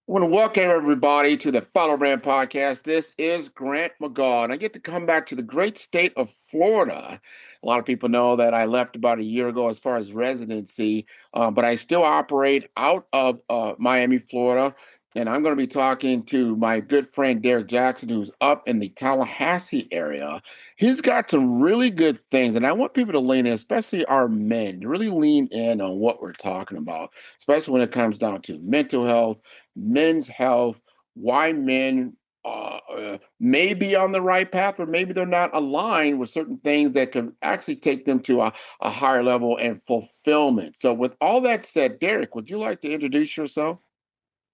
I want to welcome everybody to the Follow Brand Podcast. This is Grant McGaugh, and I get to come back to the great state of Florida. A lot of people know that I left about a year ago as far as residency, but I still operate out of Miami, Florida. And I'm going to be talking to my good friend Derek Jackson, who's up in the Tallahassee area. He's got some really good things, and I want people to lean in, especially our men, to really lean in on what we're talking about, especially when it comes down to mental health, men's health, why men may be on the right path, or maybe they're not aligned with certain things that could actually take them to a higher level and fulfillment. So, with all that said, Derek, would you like to introduce yourself?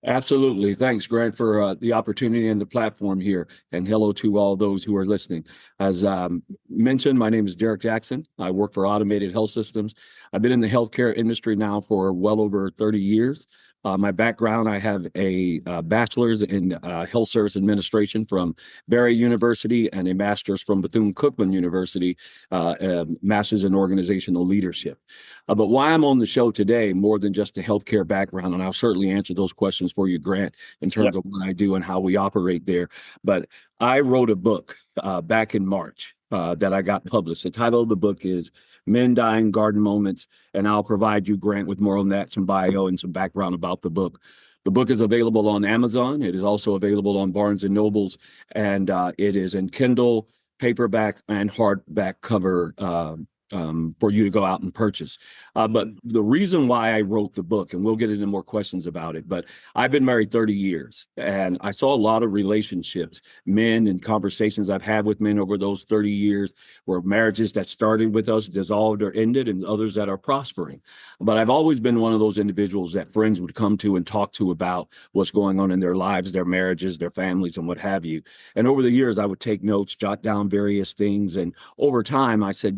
Absolutely. Thanks, Grant, for the opportunity and the platform here. And hello to all those who are listening. As mentioned, my name is Derek Jackson. I work for Automated Health Systems. I've been in the healthcare industry now for well over 30 years. My background, I have a bachelor's in health service administration from Barry University and a master's from Bethune-Cookman University, a master's in organizational leadership. But why I'm on the show today, more than just a healthcare background, and I'll certainly answer those questions for you, Grant, in terms of what I do and how we operate there. But I wrote a book back in March that I got published. The title of the book is Men Dying Garden Moments, and I'll provide you, Grant, with more on that, some bio and some background about the book. The book is available on Amazon. It is also available on Barnes and Nobles, and it is in Kindle, paperback, and hardback cover for you to go out and purchase. But the reason why I wrote the book, and we'll get into more questions about it, but I've been married 30 years, and I saw a lot of relationships, men and conversations I've had with men over those 30 years were marriages that started with us, dissolved or ended, and others that are prospering. But I've always been one of those individuals that friends would come to and talk to about what's going on in their lives, their marriages, their families, and what have you. And over the years, I would take notes, jot down various things. And over time, I said,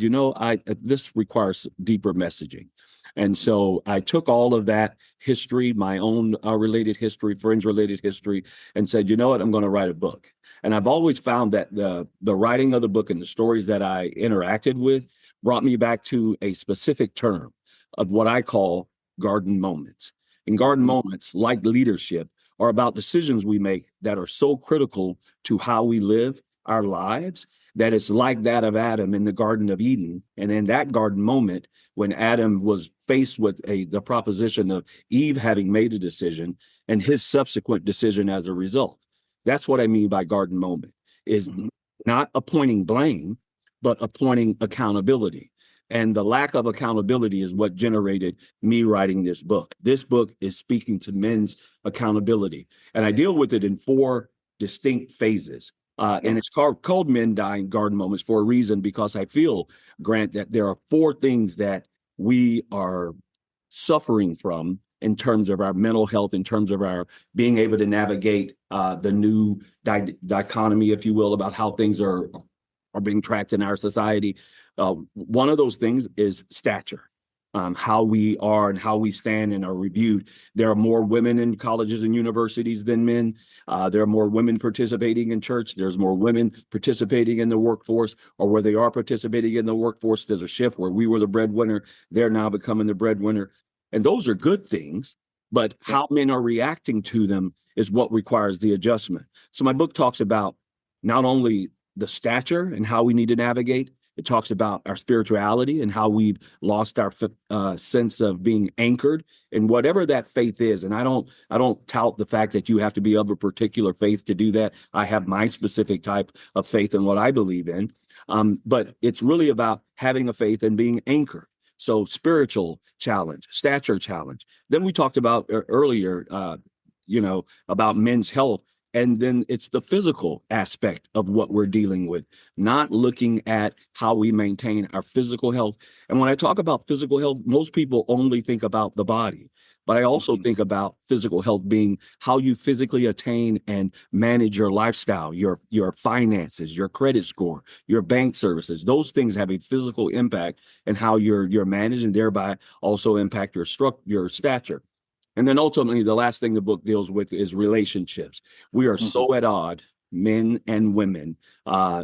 this requires deeper messaging. And so I took all of that history, my own related history, friends related history, and said, you know what, I'm going to write a book. And I've always found that the writing of the book and the stories that I interacted with brought me back to a specific term of what I call garden moments. And garden moments, like leadership, are about decisions we make that are so critical to how we live our lives, that it's like that of Adam in the Garden of Eden. And in that garden moment, when Adam was faced with the proposition of Eve having made a decision and his subsequent decision as a result. That's what I mean by garden moment, is not appointing blame, but appointing accountability. And the lack of accountability is what generated me writing this book. This book is speaking to men's accountability. And I deal with it in four distinct phases. And it's called Men Dying Garden Moments for a reason, because I feel, Grant, that there are four things that we are suffering from in terms of our mental health, in terms of our being able to navigate the new dichotomy, if you will, about how things are being tracked in our society. One of those things is stature. How we are and how we stand and are reviewed. There are more women in colleges and universities than men. There are more women participating in church. There's more women participating in the workforce, or where they are participating in the workforce, there's a shift where we were the breadwinner. They're now becoming the breadwinner. And those are good things, but how men are reacting to them is what requires the adjustment. So my book talks about not only the stature and how we need to navigate. It talks about our spirituality and how we've lost our sense of being anchored in whatever that faith is. And I don't tout the fact that you have to be of a particular faith to do that. I have my specific type of faith and what I believe in. But it's really about having a faith and being anchored. So spiritual challenge, stature challenge. Then we talked about earlier, about men's health. And then it's the physical aspect of what we're dealing with, not looking at how we maintain our physical health. And when I talk about physical health, most people only think about the body, but I also think about physical health being how you physically attain and manage your lifestyle, your finances, your credit score, your bank services. Those things have a physical impact and how you're managed, and thereby also impact your stature. And then ultimately, the last thing the book deals with is relationships. We are so at odds men and women.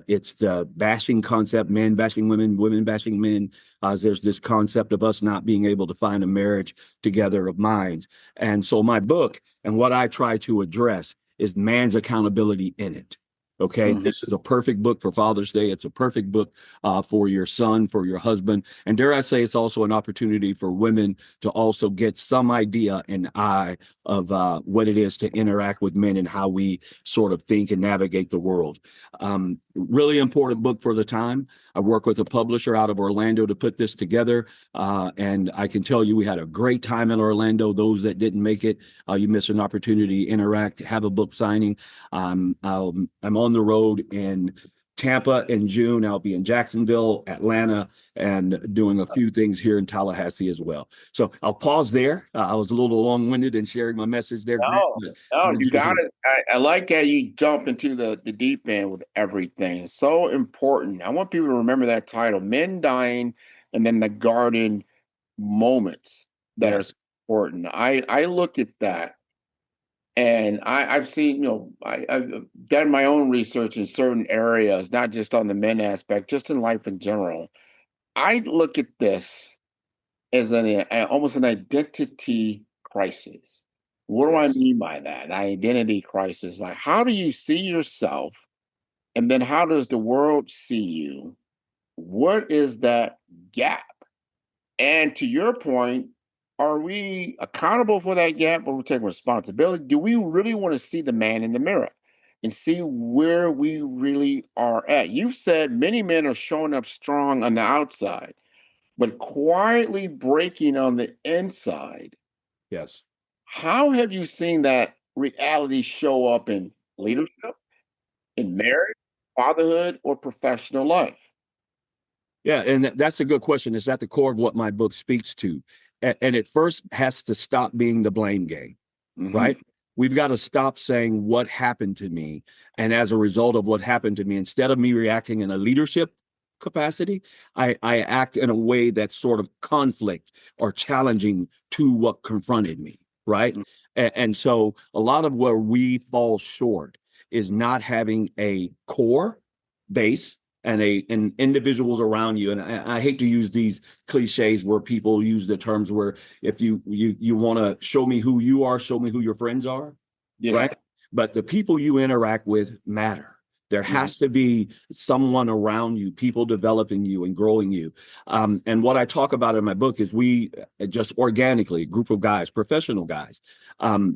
It's the bashing concept, men bashing women, women bashing men. There's this concept of us not being able to find a marriage together of minds. And so my book and what I try to address is man's accountability in it. Okay, Mhm. this is a perfect book for Father's Day. It's a perfect book for your son, for your husband. And dare I say, it's also an opportunity for women to also get some idea and eye of what it is to interact with men and how we sort of think and navigate the world. Really important book for the time. I work with a publisher out of Orlando to put this together. And I can tell you we had a great time in Orlando. Those that didn't make it, you missed an opportunity to interact, have a book signing. I'm on the road in Tampa in June. I'll be in Jacksonville, Atlanta, and doing a few things here in Tallahassee as well. So I'll pause there. I was a little long-winded in sharing my message there, Grant, No, but no, glad you you got hear. it. I like how you jump into the deep end with everything. It's so important. I want people to remember that title, Men Dying, and then the garden moments that are Yes, so important. I look at that and I've seen, I've done my own research in certain areas, not just on the men aspect, just in life in general. I look at this as almost an identity crisis. What do I yes. mean by that? Identity crisis. Like, how do you see yourself? And then how does the world see you? What is that gap? And to your point, are we accountable for that gap or we take responsibility? Do we really want to see the man in the mirror and see where we really are at? You've said many men are showing up strong on the outside, but quietly breaking on the inside. Yes. How have you seen that reality show up in leadership, in marriage, fatherhood, or professional life? Yeah, and that's a good question. It's at the core of what my book speaks to. And it first has to stop being the blame game, Hmm. right? We've got to stop saying what happened to me. And as a result of what happened to me, instead of me reacting in a leadership capacity, I act in a way that's sort of conflict or challenging to what confronted me, right? And so a lot of where we fall short is not having a core base and individuals around you. And I hate to use these cliches where people use the terms where if you want to show me who you are, show me who your friends are, Yeah. right? But the people you interact with matter. There Mhm. has to be someone around you, people developing you and growing you. And what I talk about in my book is we just organically, a group of guys, professional guys, um,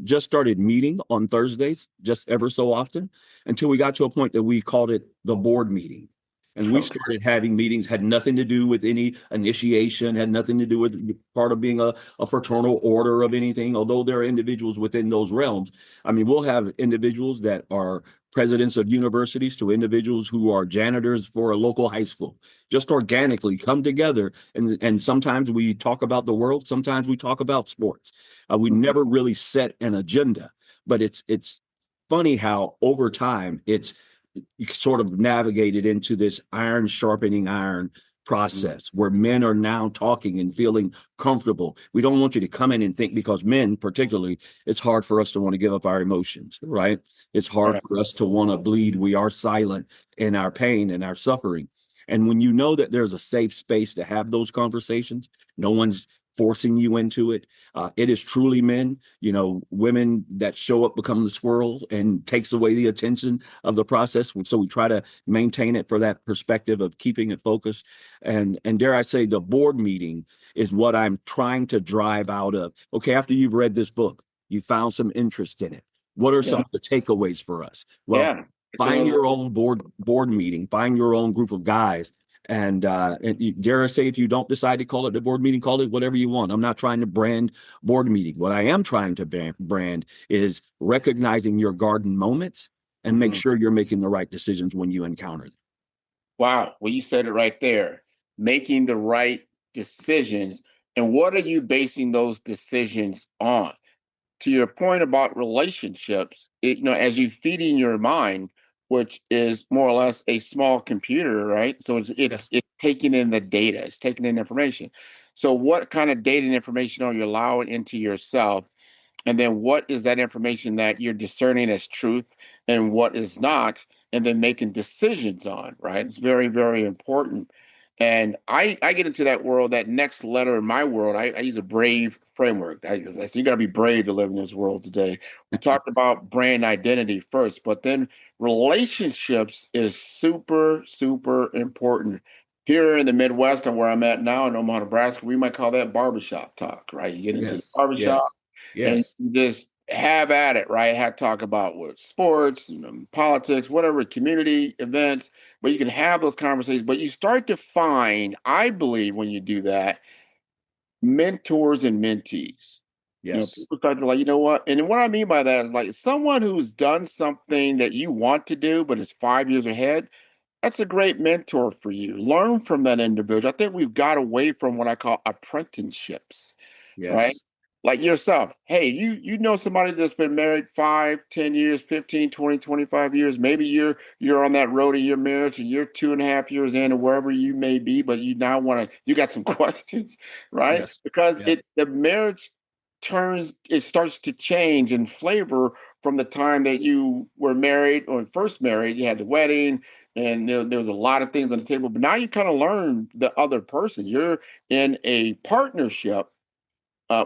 just started meeting on Thursdays, just ever so often, until we got to a point that we called it the board meeting. And we Okay. started having meetings, had nothing to do with any initiation, had nothing to do with part of being a fraternal order of anything, although there are individuals within those realms. I mean, we'll have individuals that are presidents of universities to individuals who are janitors for a local high school, just organically come together. And sometimes we talk about the world, sometimes we talk about sports. We Mhm. never really set an agenda, but it's funny how over time it's sort of navigated into this iron sharpening iron Mhm. process where men are now talking and feeling comfortable. We don't want you to come in and think, because men particularly, it's hard for us to want to give up our emotions, right? It's hard Right. for us to want to bleed. We are silent in our pain and our suffering. And when you know that there's a safe space to have those conversations, no one's forcing you into it. It is truly men. Women that show up become the squirrel and takes away the attention of the process. So we try to maintain it for that perspective of keeping it focused. And dare I say, the board meeting is what I'm trying to drive out of. Okay, after you've read this book, you found some interest in it. What are some Yeah. of the takeaways for us? Well, Yeah. It's find another. your own board meeting, find your own group of guys. And dare I say, if you don't decide to call it the board meeting, call it whatever you want. I'm not trying to brand board meeting. What I am trying to brand is recognizing your garden moments and make Mhm. sure you're making the right decisions when you encounter them. Wow. Well, you said it right there. Making the right decisions. And what are you basing those decisions on? To your point about relationships, as you feeding your mind, which is more or less a small computer, right? So Yes. it's taking in the data, it's taking in information. So what kind of data and information are you allowing into yourself? And then what is that information that you're discerning as truth and what is not, and then making decisions on, right? It's very, very important. And I get into that world, that next letter in my world. I use a brave framework. I say you got to be brave to live in this world today. We talked about brand identity first, but then relationships is super, super important. Here in the Midwest and where I'm at now in Omaha, Nebraska, we might call that barbershop talk, right? You get into the Yes, barbershop yes, and yes, you just have at it, right? Have talk about what sports, politics, whatever, community events, but you can have those conversations. But you start to find, I believe, when you do that, mentors and mentees. yes, People start to like, you know what? And what I mean by that is like someone who's done something that you want to do, but is 5 years ahead. That's a great mentor for you. Learn from that individual. I think we've got away from what I call apprenticeships, right? yes, Like yourself. Hey, you know somebody that's been married 5, 10 years, 15, 20, 25 years. Maybe you're on that road of your marriage and you're 2.5 years in or wherever you may be, but you now you got some questions, right? yes, Because yes, the marriage it starts to change in flavor from the time that you were married or first married. You had the wedding and there was a lot of things on the table, but now you kind of learn the other person. You're in a partnership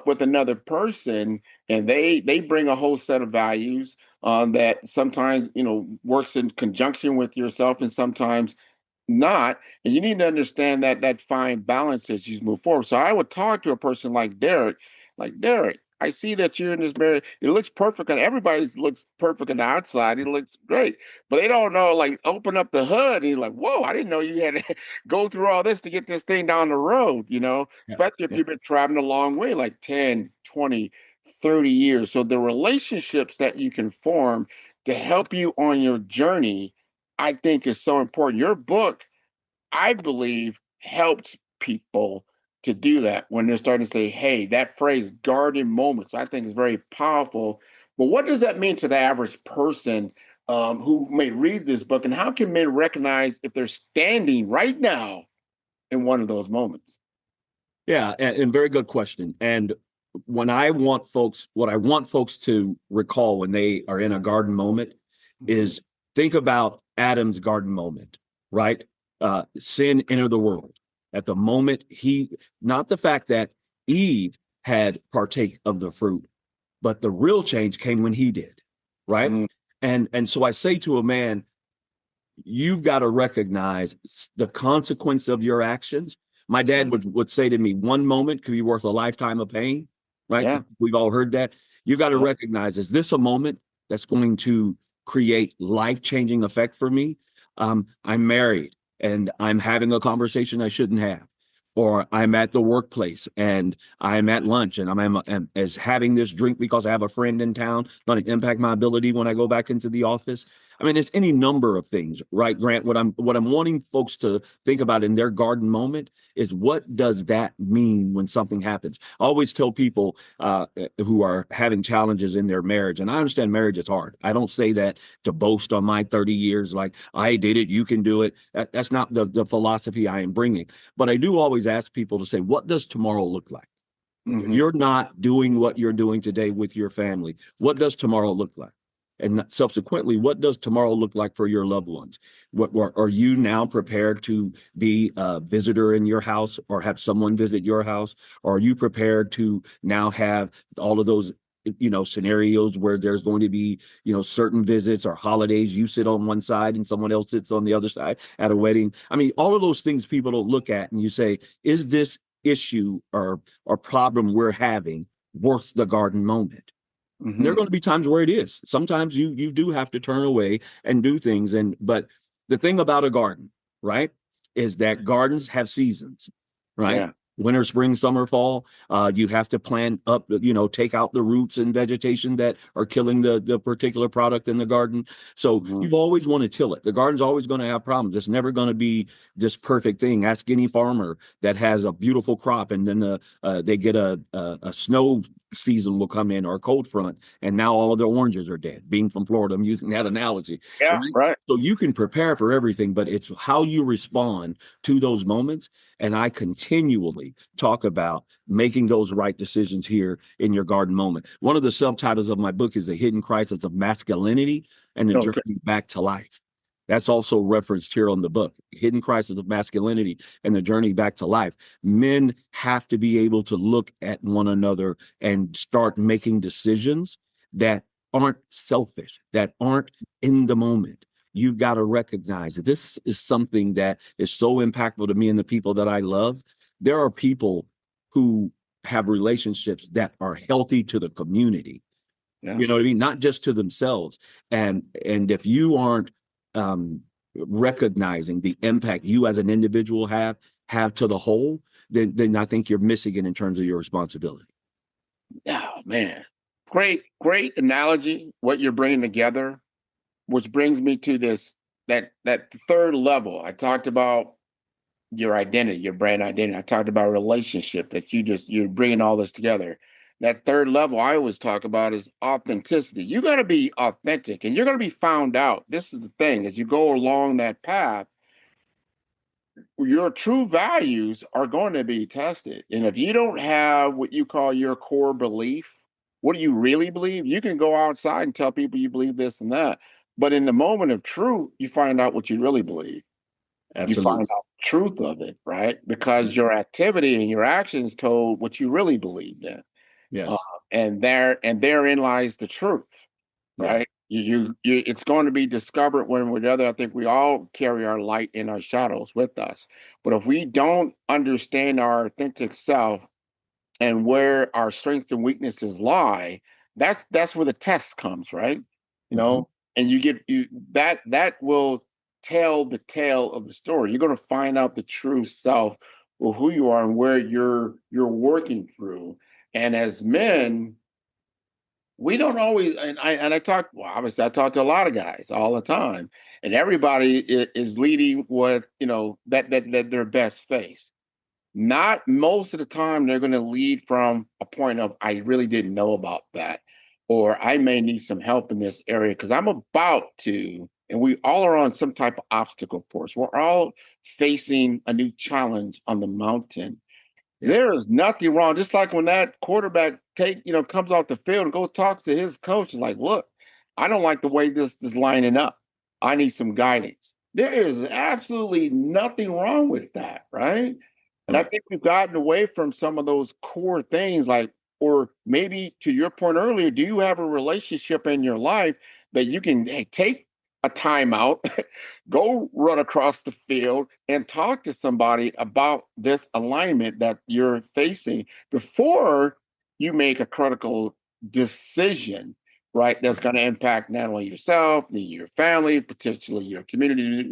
with another person, and they bring a whole set of values that sometimes works in conjunction with yourself, and sometimes not. And you need to understand that fine balance as you move forward. So I would talk to a person like Derek. I see that you're in this marriage. It looks perfect, and everybody looks perfect on the outside. It looks great, but they don't know. Like, open up the hood, and you're like, "Whoa! I didn't know you had to go through all this to get this thing down the road." yeah, Especially if yeah, you've been traveling a long way, like 10, 20, 30 years. So the relationships that you can form to help you on your journey, I think, is so important. Your book, I believe, helps people to do that when they're starting to say, hey, that phrase guarding moments, I think is very powerful. But what does that mean to the average person who may read this book? And how can men recognize if they're standing right now in one of those moments? yeah, and very good question. And what I want folks to recall when they are in a garden moment Mhm. is think about Adam's garden moment, right? Sin entered the world. At the moment not the fact that Eve had partake of the fruit, but the real change came when he did, right? Mhm. And so I say to a man, you've got to recognize the consequence of your actions. My dad would say to me, one moment could be worth a lifetime of pain, right? Yeah. We've all heard that. You got to Yeah. recognize, is this a moment that's going to create life-changing effect for me? I'm married and I'm having a conversation I shouldn't have. Or I'm at the workplace and I'm at lunch and I'm as having this drink because I have a friend in town, going to impact my ability when I go back into the office. I mean, it's any number of things, right, Grant? What I'm wanting folks to think about in their garden moment is, what does that mean when something happens? I always tell people who are having challenges in their marriage, and I understand marriage is hard. I don't say that to boast on my 30 years, like I did it, you can do it. That's not the philosophy I am bringing. But I do always ask people to say, what does tomorrow look like? If Hmm. you're not doing what you're doing today with your family, what does tomorrow look like? And subsequently, what does tomorrow look like for your loved ones? Are you now prepared to be a visitor in your house or have someone visit your house? Or are you prepared to now have all of those scenarios where there's going to be certain visits or holidays, you sit on one side and someone else sits on the other side at a wedding? I mean, all of those things people don't look at, and you say, is this issue or problem we're having worth the garden moment? And there are Hmm. going to be times where it is. Sometimes you do have to turn away and do things. But the thing about a garden, right, is that gardens have seasons, right? Yeah. Winter, spring, summer, fall. You have to plant up, take out the roots and vegetation that are killing the particular product in the garden. So Hmm. you've always want to till it. The garden's always going to have problems. It's never going to be this perfect thing. Ask any farmer that has a beautiful crop, and then they get a snow season will come in, or a cold front, and now all of the oranges are dead. Being from Florida, I'm using that analogy, Yeah. right? Right. So you can prepare for everything, but it's how you respond to those moments. And I continually regularly talk about making those right decisions here in your garden moment. One of the subtitles of my book is The Hidden Crisis of Masculinity and the Okay. Journey Back to Life. That's also referenced here on the book, Hidden Crisis of Masculinity and the Journey Back to Life. Men have to be able to look at one another and start making decisions that aren't selfish, that aren't in the moment. You've got to recognize that this is something that is so impactful to me and the people that I love. There are people who have relationships that are healthy to the community. Yeah. You know what I mean? Not just to themselves. And if you aren't um, recognizing the impact you as an individual have to the whole, then I think you're missing it in terms of your responsibility. Oh man, great analogy. What you're bringing together, which brings me to that third level. I talked about your identity, your brand identity. I talked about relationship that you're bringing all this together. That third level I always talk about is authenticity. You got to be authentic, and you're going to be found out. This is the thing: as you go along that path, your true values are going to be tested. And if you don't have what you call your core belief, what do you really believe? You can go outside and tell people you believe this and that. But in the moment of truth, you find out what you really believe. You find Absolutely. out the truth of it, right? Because your activity and your actions told what you really believed in. Uh, Yes. and therein lies the truth, Yeah. right? It's going to be discovered one way or the other. I think we all carry our light and our shadows with us. But if we don't understand our authentic self and where our strengths and weaknesses lie, that's where the test comes, right? You Mm-hmm. know, and that will tell the tale of the story. You're going to find out the true self of who you are and where you're working through. And as men, we don't always, and I talk, well, obviously I talk to a lot of guys all the time, and everybody is leading with, that their best face. Not most of the time they're going to lead from a point of, I really didn't know about that, or I may need some help in this area because I'm about to, and we all are on some type of obstacle course. We're all facing a new challenge on the mountain. Yeah. There is nothing wrong. Just like when that quarterback comes off the field and goes talks to his coach, and like, look, I don't like the way this is lining up. I need some guidance. There is absolutely nothing wrong with that, right? And I Right. think we've gotten away from some of those core things, like, or maybe to your point earlier, do you have a relationship in your life that you can, hey, take a timeout, go run across the field and talk to somebody about this alignment that you're facing before you make a critical decision, right? That's Right. going to impact not only yourself, your family, potentially your community.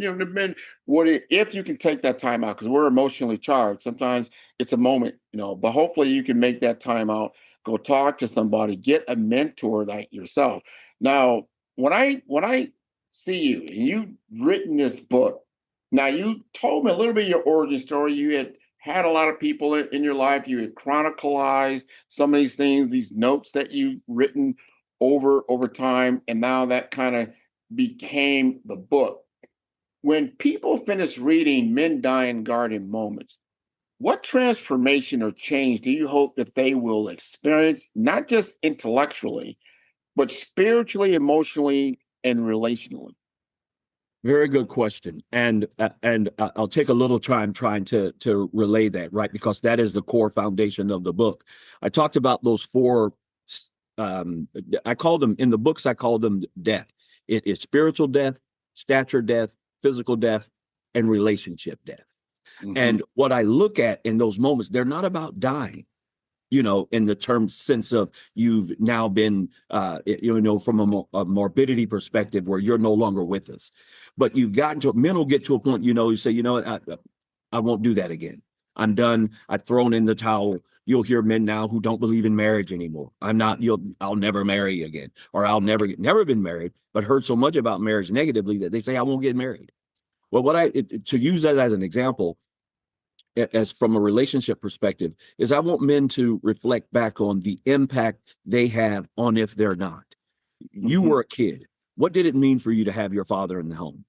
If you can take that time out, because we're emotionally charged. Sometimes it's a moment, but hopefully you can make that time out, go talk to somebody, get a mentor like yourself. Now, when I see you and you've written this book, now you told me a little bit of your origin story. You had a lot of people in your life. You had chronicalized some of these things, these notes that you've written over time, and now that kind of became the book. When people finish reading Men Die in Garden Moments, what transformation or change do you hope that they will experience, not just intellectually, but spiritually, emotionally, and relationally? Very good question, and I'll take a little time trying to relay that, right? Because that is the core foundation of the book. I talked about those four. Um, I call them in the books. I call them death. It is spiritual death, stature death, physical death, and relationship death. Mm-hmm. And what I look at in those moments, they're not about dying, in the term sense of you've now been, from a morbidity perspective where you're no longer with us. But you've gotten to, men will get to a point, you say, you know what, I won't do that again. I'm done. I've thrown in the towel. You'll hear men now who don't believe in marriage anymore. I'll never marry again, or I'll never been married, but heard so much about marriage negatively that they say, I won't get married. Well, to use that as an example, as from a relationship perspective, is I want men to reflect back on the impact they have on if they're not. You Mm-hmm. were a kid. What did it mean for you to have your father in the home?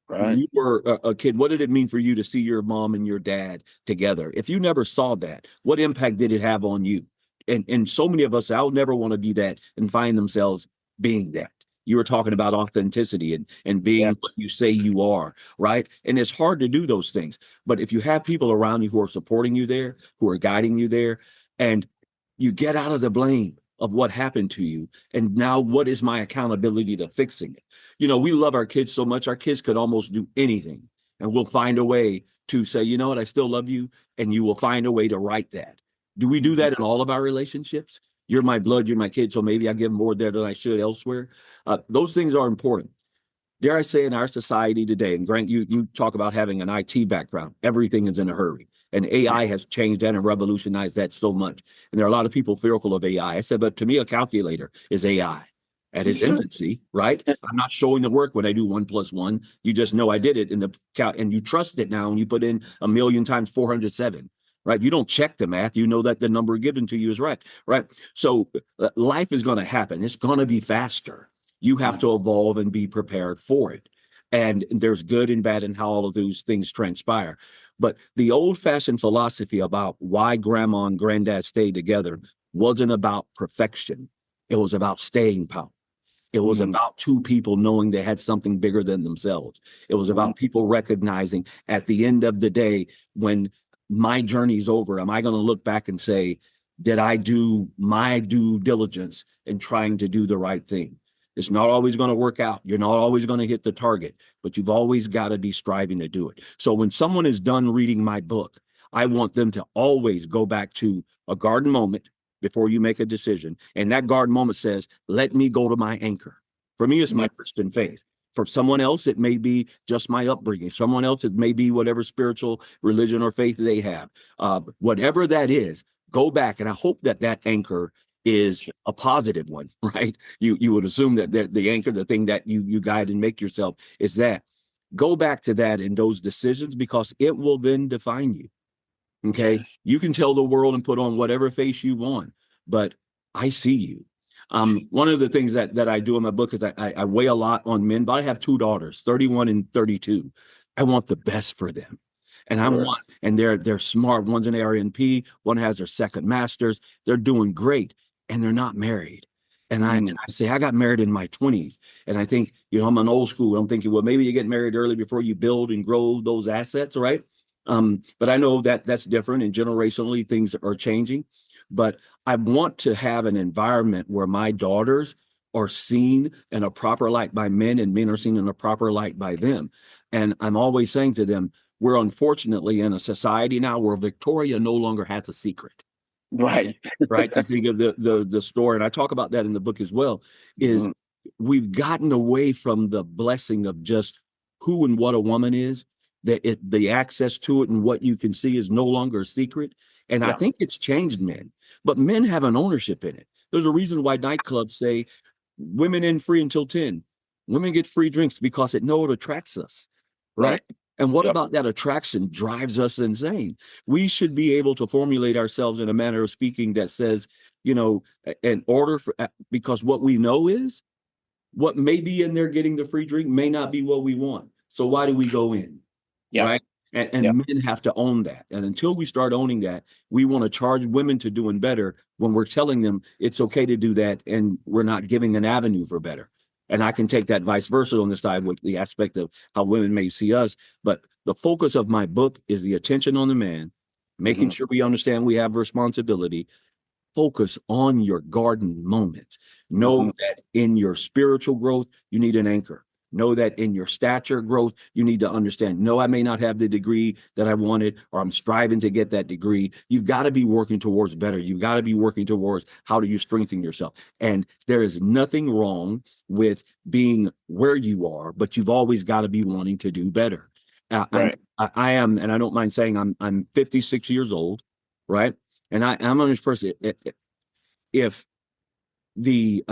Right. When you were a kid, what did it mean for you to see your mom and your dad together? If you never saw that, what impact did it have on you? And so many of us, I'll never want to be that and find themselves being that. You were talking about authenticity and Yeah. being what you say you are, right? And it's hard to do those things. But if you have people around you who are supporting you there, who are guiding you there, and you get out of the blame of what happened to you, and now what is my accountability to fixing it? We love our kids so much, our kids could almost do anything, and we'll find a way to say, you know what, I still love you, and you will find a way to right that. Do we do Mhm. that in all of our relationships? You're my blood, you're my kid, so maybe I give more there than I should elsewhere. Those things are important. Dare I say, in our society today, and Grant, you talk about having an IT background, everything is in a hurry. And AI has changed that and revolutionized that so much. And there are a lot of people fearful of AI. I said, but to me, a calculator is AI at its infancy, right? I'm not showing the work when I do 1+1. You just know I did it in the and you trust it now, and you put in a million times 407, right? You don't check the math. You know that the number given to you is right, right? So life is going to happen. It's going to be faster. You have to evolve and be prepared for it. And there's good and bad in how all of those things transpire. But the old fashioned philosophy about why grandma and granddad stayed together wasn't about perfection, it was about staying power. It was Mhm. about two people knowing they had something bigger than themselves. It was Mhm. about people recognizing at the end of the day, when my journey's over, am I going to look back and say, did I do my due diligence in trying to do the right thing? It's not always going to work out. You're not always going to hit the target, but you've always got to be striving to do it. So when someone is done reading my book, I want them to always go back to a garden moment before you make a decision. And that garden moment says, let me go to my anchor. For me, it's Yeah. my Christian faith. For someone else, it may be just my upbringing. Someone else, it may be whatever spiritual religion or faith they have. Whatever that is, go back. And I hope that that anchor is a positive one, right? You would assume that the anchor, the thing that you guide and make yourself is that. Go back to that in those decisions, because it will then define you. Okay. Yes. You can tell the world and put on whatever face you want, but I see you. One of the things that I do in my book is I weigh a lot on men, but I have two daughters, 31 and 32. I want the best for them. And Sure. they're smart. One's an RNP, one has their second master's. They're doing great, and they're not married. And I say I got married in my 20s. And I think, I'm an old school. I'm thinking, well, maybe you get married early before you build and grow those assets, right? But I know that that's different, and generationally things are changing. But I want to have an environment where my daughters are seen in a proper light by men, and men are seen in a proper light by them. And I'm always saying to them, we're unfortunately in a society now where Victoria no longer has a secret. Right. Right? You think of the story, and I talk about that in the book as well, is Mhm. we've gotten away from the blessing of just who and what a woman is, that the access to it and what you can see is no longer a secret. And I Yeah. think it's changed men, but men have an ownership in it. There's a reason why nightclubs say women in free until 10. Women get free drinks because it know it attracts us, right? Right. And what Yep. about that attraction drives us insane? We should be able to formulate ourselves in a manner of speaking that says, in order for, because what we know is what may be in there getting the free drink may not be what we want. So why do we go in? Yep. Right? And Yep. men have to own that. And until we start owning that, we want to charge women to doing better when we're telling them it's okay to do that, and we're not giving an avenue for better. And I can take that vice versa on the side with the aspect of how women may see us. But the focus of my book is the attention on the man, making Mhm. sure we understand we have responsibility. Focus on your garden moment. Know Mhm. that in your spiritual growth, you need an anchor. Know that in your stature growth, you need to understand. No, I may not have the degree that I wanted, or I'm striving to get that degree. You've got to be working towards better. You've got to be working towards how do you strengthen yourself. And there is nothing wrong with being where you are, but you've always got to be wanting to do better. Right. I am, and I don't mind saying I'm 56 years old, right? And I'm on this person. If the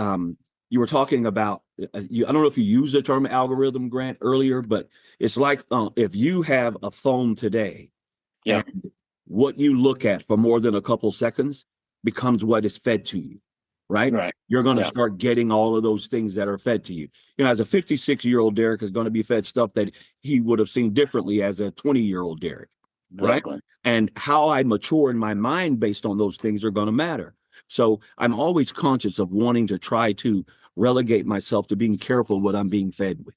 you were talking about, I don't know if you used the term algorithm, Grant, earlier, but it's like if you have a phone today, Yeah. and what you look at for more than a couple seconds becomes what is fed to you. right? Right. You're going to Yeah. start getting all of those things that are fed to you. You know, as a 56-year-old Derek is going to be fed stuff that he would have seen differently as a 20-year-old Derek, right? Exactly. And how I mature in my mind based on those things are going to matter. So I'm always conscious of wanting to try to relegate myself to being careful what I'm being fed with.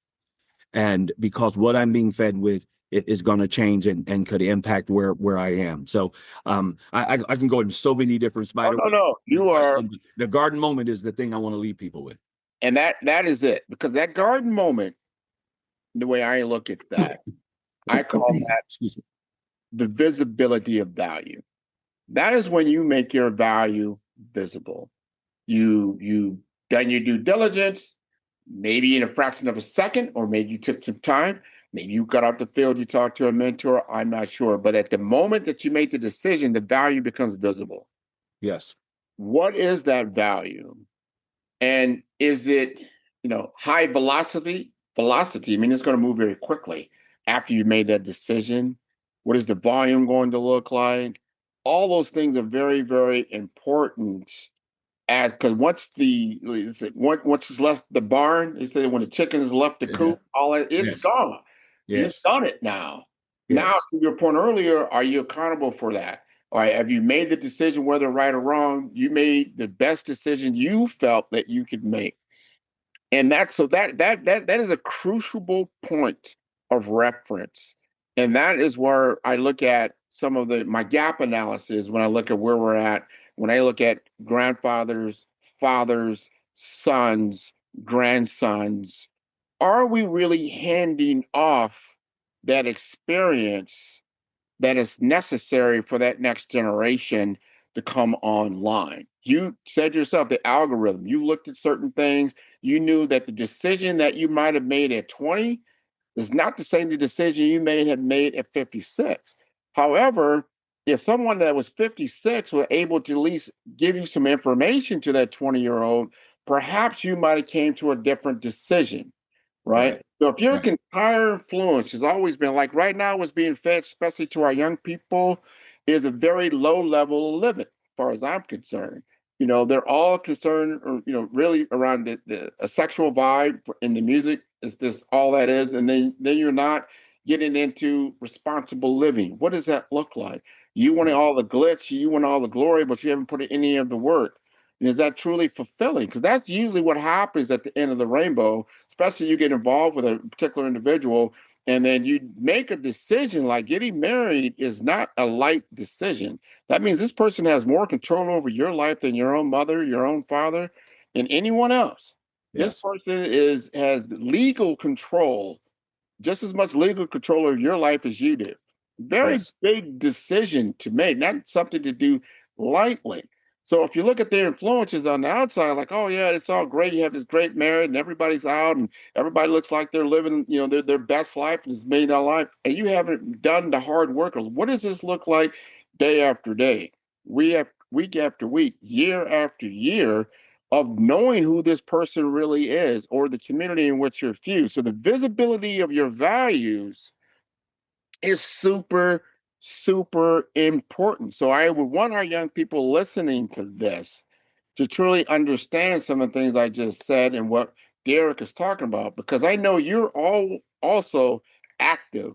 And because what I'm being fed with is going to change and could impact where I am. So I can go in so many different Oh, spider no, no. You are, question. The garden moment is the thing I want to leave people with. and that is it. Because that garden moment, the way I look at that, I call that Excuse me. the visibility of value. That is when you make your value visible. You done your due diligence, maybe in a fraction of a second, or maybe you took some time. Maybe you got out the field, you talked to a mentor. I'm not sure. But at the moment that you make the decision, the value becomes visible. Yes. What is that value? And is it, high velocity? Velocity, I mean, it's going to move very quickly after you made that decision. What is the volume going to look like? All those things are very, very important as because once it's left the barn, they say when the chicken has left the Yeah. coop, all that it's Yes. gone. You've Yes. done it now. Now, Yes. to your point earlier, are you accountable for that? All right, have you made the decision, whether right or wrong? You made the best decision you felt that you could make, and that is a crucial point of reference, and that is where I look at some of my gap analysis when I look at where we're at. When I look at grandfathers, fathers, sons, grandsons, are we really handing off that experience that is necessary for that next generation to come online? You said yourself, the algorithm, you looked at certain things, you knew that the decision that you might have made at 20 is not the same decision you may have made at 56. However, if someone that was 56 were able to at least give you some information to that 20-year-old, perhaps you might have came to a different decision, right? Right. So if your Right. entire influence has always been like right now, what's being fed, especially to our young people, is a very low level of living, as far as I'm concerned. They're all concerned, or, really around the a sexual vibe in the music is this all that is, and then you're not getting into responsible living. What does that look like? You want Right. all the glitz, you want all the glory, but you haven't put in any of the work. And is that truly fulfilling? Because that's usually what happens at the end of the rainbow, especially you get involved with a particular individual and then you make a decision. Like getting married is not a light decision. That means this person has more control over your life than your own mother, your own father, and anyone else. This Yes. person has legal control, just as much legal control over your life as you do. Very Yes. big decision to make, not something to do lightly. So if you look at their influences on the outside, like, oh yeah, it's all great. You have this great marriage and everybody's out and everybody looks like they're living, their best life and has made their life. And you haven't done the hard work. What does this look like day after day, week after week, year after year of knowing who this person really is or the community in which you're fused. So the visibility of your values is super, super important. So I would want our young people listening to this to truly understand some of the things I just said and what Derek is talking about, because I know you're all also active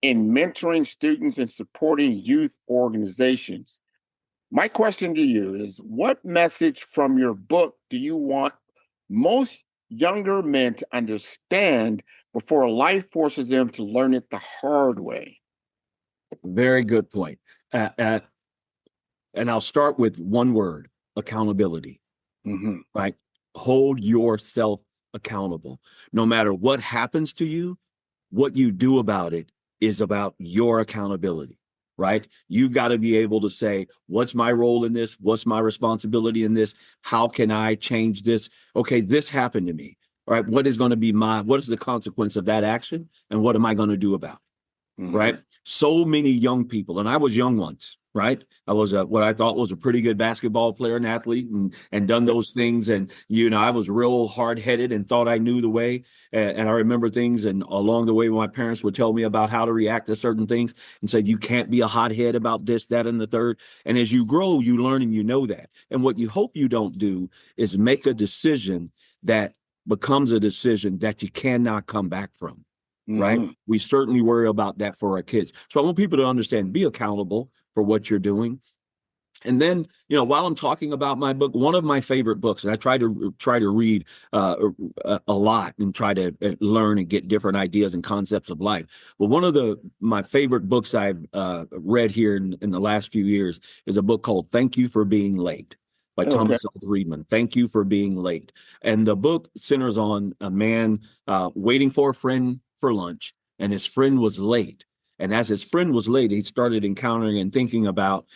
in mentoring students and supporting youth organizations. My question to you is, what message from your book do you want most younger men to understand before life forces them to learn it the hard way? Very good point. Uh, uh, and I'll start with one word: accountability. Mm-hmm. Right? Hold yourself accountable. No matter what happens to you, what you do about it is about your accountability, right? You got to be able to say, what's my role in this? What's my responsibility in this? How can I change this? Okay, this happened to me. All right, what is the consequence of that action? And what am I going to do about it? Mm-hmm. Right? So many young people, and I was young once, right? I was what I thought was a pretty good basketball player and athlete, and done those things. And I was real hard headed and thought I knew the way. And I remember things, and along the way, my parents would tell me about how to react to certain things, and said you can't be a hothead about this, that, and the third. And as you grow, you learn and you know that. And what you hope you don't do is make a decision that becomes a decision that you cannot come back from. Right? Hmm. We certainly worry about that for our kids. So I want people to understand, be accountable for what you're doing. And then, while I'm talking about my book, one of my favorite books, and I try to read a lot and try to learn and get different ideas and concepts of life. But one of my favorite books I've read here in the last few years is a book called "Thank You for Being Late" by Okay. Thomas L. Friedman. Thank you for being late. And the book centers on a man waiting for a friend for lunch, and his friend was late. And as his friend was late, he started encountering and thinking about,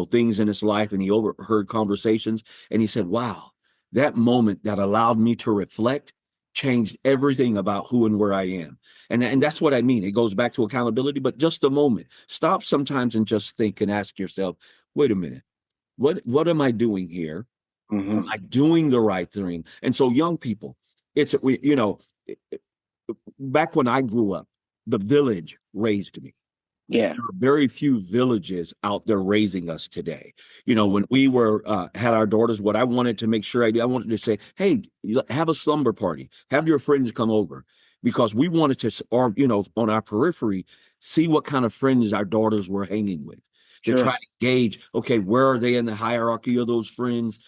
things in his life, and he overheard conversations. And he said, wow, that moment that allowed me to reflect changed everything about who and where I am. And that's what I mean. It goes back to accountability, but just a moment. Stop sometimes and just think and ask yourself, wait a minute, what am I doing here? Am Hmm. I doing the right thing? And so young people, it's, back when I grew up, the village raised me. Yeah. There are very few villages out there raising us today. When we were had our daughters, what I wanted to make sure I did, I wanted to say, hey, have a slumber party, have your friends come over, because we wanted to, or on our periphery, see what kind of friends our daughters were hanging with, to try Sure. to gauge, okay, where are they in the hierarchy of those friends?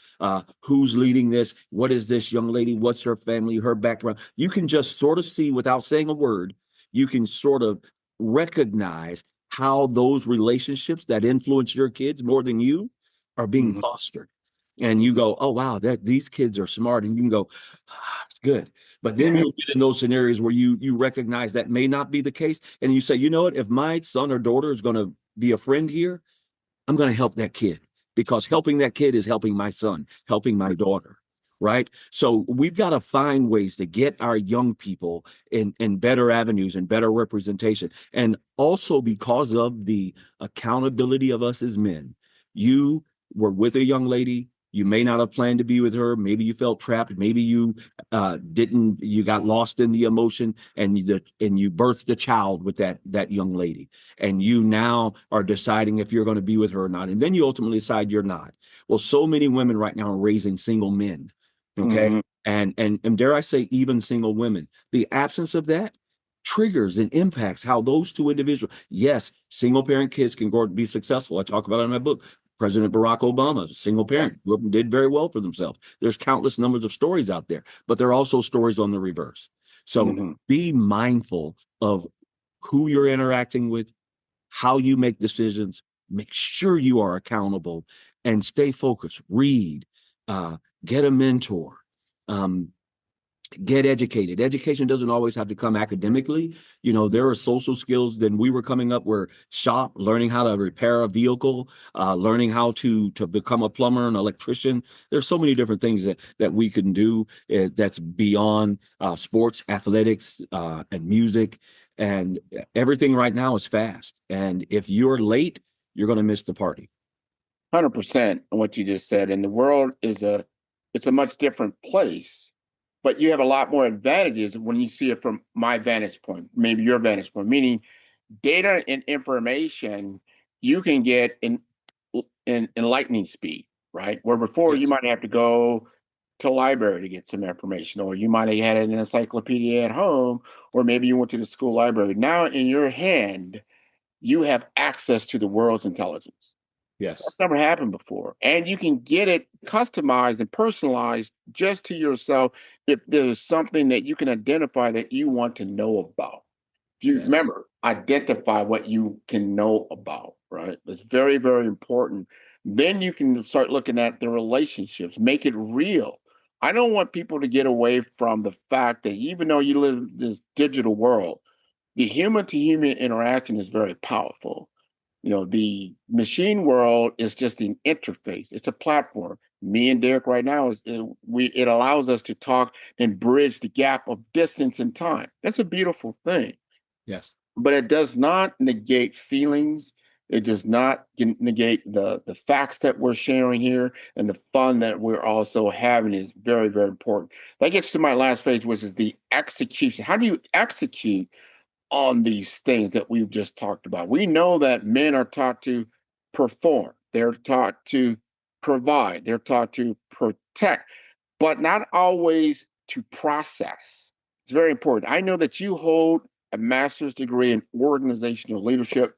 Who's leading this? What is this young lady? What's her family, her background? You can just sort of see without saying a word. You can sort of recognize how those relationships that influence your kids more than you are being Hmm. fostered. And you go, oh wow, that these kids are smart, and you can go, it's good. But then you'll get in those scenarios where you recognize that may not be the case, and you say, you know what, if my son or daughter is going to be a friend here, I'm going to help that kid, because helping that kid is helping my son, helping my daughter. Right. So we've got to find ways to get our young people in better avenues and better representation. And also, because of the accountability of us as men, you were with a young lady. You may not have planned to be with her. Maybe you felt trapped. Maybe you didn't. You got lost in the emotion, and you birthed a child with that young lady, and you now are deciding if you're going to be with her or not. And then you ultimately decide you're not. Well, so many women right now are raising single men. Okay. Hmm. And dare I say, even single women. The absence of that triggers and impacts how those two individuals, yes, single parent kids can go be successful. I talk about it in my book. President Barack Obama, a single Yeah. parent, did very well for themselves. There's countless numbers of stories out there, but there are also stories on the reverse. So Hmm. be mindful of who you're interacting with, how you make decisions, make sure you are accountable, and stay focused. Read, uh, get a mentor, um, get educated. Education doesn't always have to come academically. There are social skills. Then we were coming up where shop, learning how to repair a vehicle, learning how to become a plumber, an electrician. There's so many different things that we can do that's beyond sports, athletics, and music. And everything right now is fast. And if you're late, you're going to miss the party. 100% on what you just said. And the world it's a much different place, but you have a lot more advantages when you see it from my vantage point, maybe your vantage point, meaning data and information you can get in lightning speed, right? Where before you Yes. might have to go to a library to get some information, or you might have had an encyclopedia at home, or maybe you went to the school library. Now in your hand, you have access to the world's intelligence. Yes. That's never happened before. And you can get it customized and personalized just to yourself if there's something that you can identify that you want to know about. Do you Yes. remember? Identify what you can know about, right? That's very, very important. Then you can start looking at the relationships, make it real. I don't want people to get away from the fact that even though you live in this digital world, the human to human interaction is very powerful. The machine world is just an interface. It's a platform. Me and Derek right now it allows us to talk and bridge the gap of distance and time. That's a beautiful thing, Yes. but it does not negate feelings. It does not negate the facts that we're sharing here, and the fun that we're also having is very, very important. That gets to my last page, which is the execution. How do you execute on these things that we've just talked about? We know that men are taught to perform, they're taught to provide, they're taught to protect, but not always to process. It's very important. I know that you hold a master's degree in organizational leadership,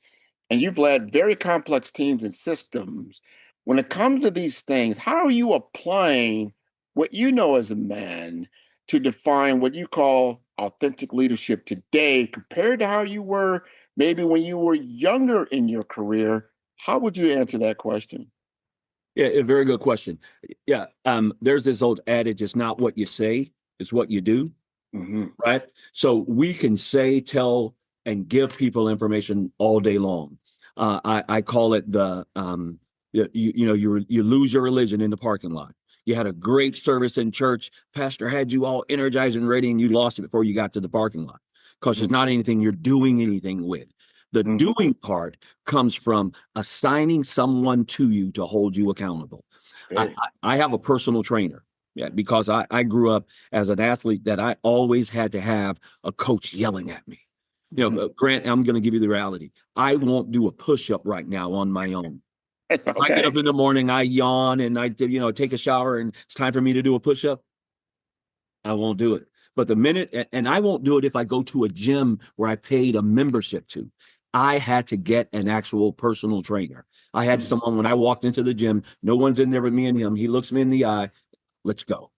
and you've led very complex teams and systems. When it comes to these things, how are you applying what you know as a man to define what you call authentic leadership today compared to how you were maybe when you were younger in your career? How would you answer that question? Yeah, a very good question. Yeah, there's this old adage: "It's not what you say, it's what you do." Mm-hmm. Right? So we can say, tell, and give people information all day long. I call it you lose your religion in the parking lot. You had a great service in church. Pastor had you all energized and ready, and you lost it before you got to the parking lot because it's not anything you're doing anything with. The Mm-hmm. doing part comes from assigning someone to you to hold you accountable. I, Good. I have a personal trainer. Yeah, because I grew up as an athlete that I always had to have a coach yelling at me. Mm-hmm. Grant, I'm going to give you the reality. I won't do a push-up right now on my own. If I get Okay. up in the morning, I yawn and take a shower and it's time for me to do a push-up, I won't do it. But the minute, and I won't do it if I go to a gym where I paid a membership to. I had to get an actual personal trainer. I had Mm-hmm. someone when I walked into the gym, no one's in there with me and him. He looks me in the eye. Let's go.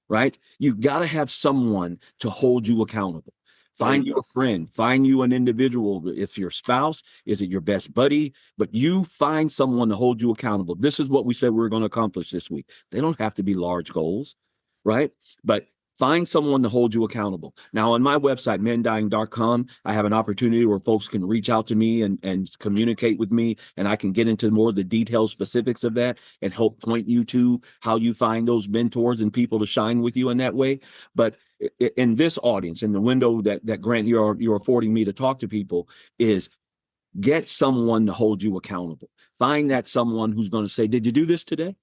Right? You got to have someone to hold you accountable. There Find you you go. a friend, find you an individual. If your spouse, is it your best buddy? But you find someone to hold you accountable. This is what we said we were going to accomplish this week. They don't have to be large goals, right? But find someone to hold you accountable. Now, on my website, mendying.com, I have an opportunity where folks can reach out to me and communicate with me, and I can get into more of the detailed specifics of that and help point you to how you find those mentors and people to shine with you in that way. But in this audience, in the window that Grant, you're affording me to talk to people, is get someone to hold you accountable. Find that someone who's going to say, did you do this today?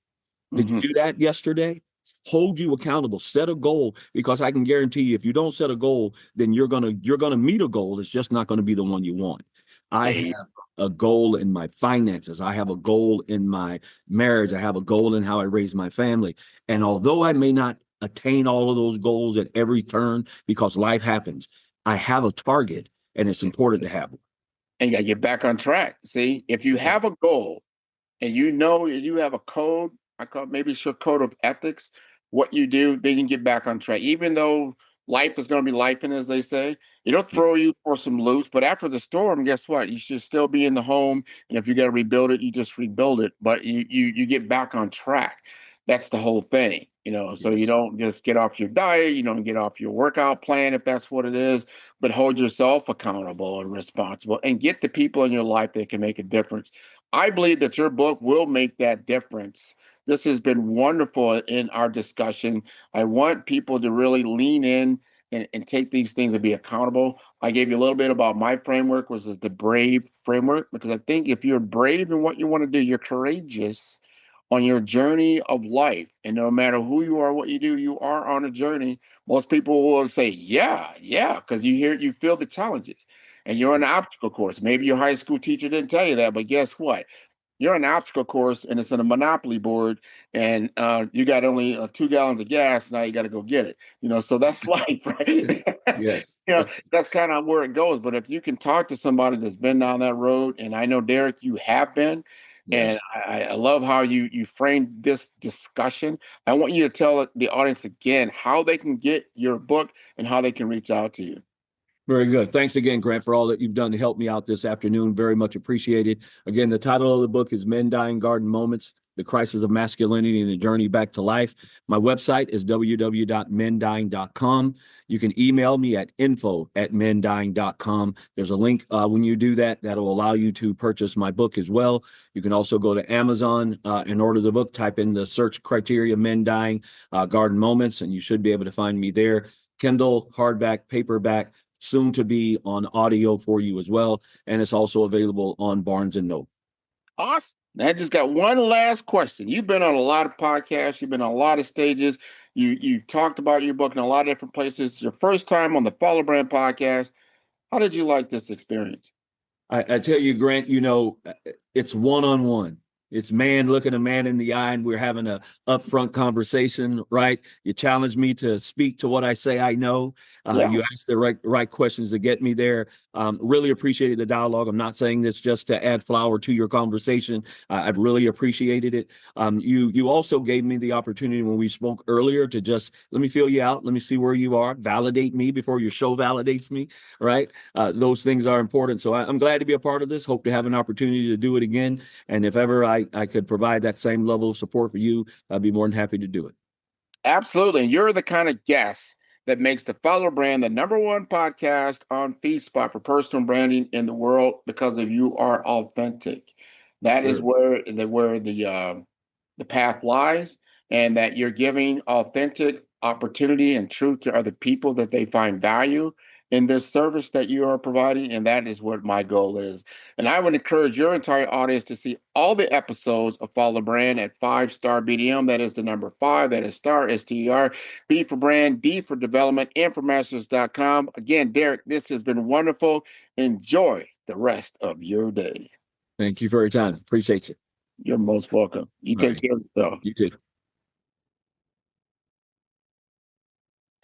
Did you Mm-hmm. do that yesterday? Hold you accountable. Set a goal, because I can guarantee you, if you don't set a goal, then you're gonna meet a goal. It's just not going to be the one you want. I There have you a goal in my finances. I have a goal in my marriage. I have a goal in how I raise my family. And although I may not attain all of those goals at every turn because life happens, I have a target, and it's important to have one. and you got to get back on track. See, if you Yeah. have a goal and you know you have a code, I call it maybe it's your code of ethics, what you do, then you can get back on track. Even though life is going to be lifing, as they say, it'll Yeah. throw you for some loops. But after the storm, guess what? You should still be in the home. And if you got to rebuild it, you just rebuild it. But you get back on track. That's the whole thing, so you Yes. don't just get off your diet, you don't get off your workout plan if that's what it is, but hold yourself accountable and responsible and get the people in your life that can make a difference. I believe that your book will make that difference. This has been wonderful in our discussion. I want people to really lean in and take these things and be accountable. I gave you a little bit about my framework, which is the brave framework, because I think if you're brave in what you want to do, you're courageous on your journey of life. And no matter who you are, what you do, you are on a journey. Most people will say, yeah, yeah, because you feel the challenges and you're on an obstacle course. Maybe your high school teacher didn't tell you that, but guess what? You're on an obstacle course and it's on a monopoly board, and you got only 2 gallons of gas. Now you got to go get it. So that's life, right? Yes. That's kind of where it goes. But if you can talk to somebody that's been down that road, and I know, Derek, you have been, and Yes. I love how you framed this discussion. I want you to tell the audience again how they can get your book and how they can reach out to you. Very good. Thanks again, Grant, for all that you've done to help me out this afternoon. Very much appreciated. Again, the title of the book is Men Dying Garden Moments: The Crisis of Masculinity and the Journey Back to Life. My website is www.mendying.com. You can email me at info@mendying.com. There's a link when you do that that'll allow you to purchase my book as well. You can also go to Amazon and order the book. Type in the search criteria Men Dying Garden Moments, and you should be able to find me there. Kindle, hardback, paperback, soon to be on audio for you as well. And it's also available on Barnes and Noble. Awesome. I just got one last question. You've been on a lot of podcasts, you've been on a lot of stages, you talked about your book in a lot of different places. Your first time on the Follow Brand podcast. How did you like this experience? I tell you, Grant, you know, it's one-on-one. It's man looking a man in the eye, and we're having a upfront conversation, right? You challenge me to speak to what I say I know. Yeah. You ask the right questions to get me there. Really appreciated the dialogue. I'm not saying this just to add flower to your conversation. I've really appreciated it. You also gave me the opportunity when we spoke earlier to just let me feel you out. Let me see where you are. Validate me before your show validates me, right? Those things are important. So I'm glad to be a part of this. Hope to have an opportunity to do it again. And if ever I could provide that same level of support for you, I'd be more than happy to do it. Absolutely. And you're the kind of guest that makes the Follow Brand the number one podcast on FeedSpot for personal branding in the world because of you are authentic. That is Sure. where the path lies, and that you're giving authentic opportunity and truth to other people that they find value in this service that you are providing. And that is what my goal is. And I would encourage your entire audience to see all the episodes of Follow Brand at 5 Star BDM. That is the number five. That is star, STER, B for brand, D for development, M for masters.com. Again, Derek, this has been wonderful. Enjoy the rest of your day. Thank you for your time. Appreciate you. You're most welcome. You All take right. care of yourself. You too.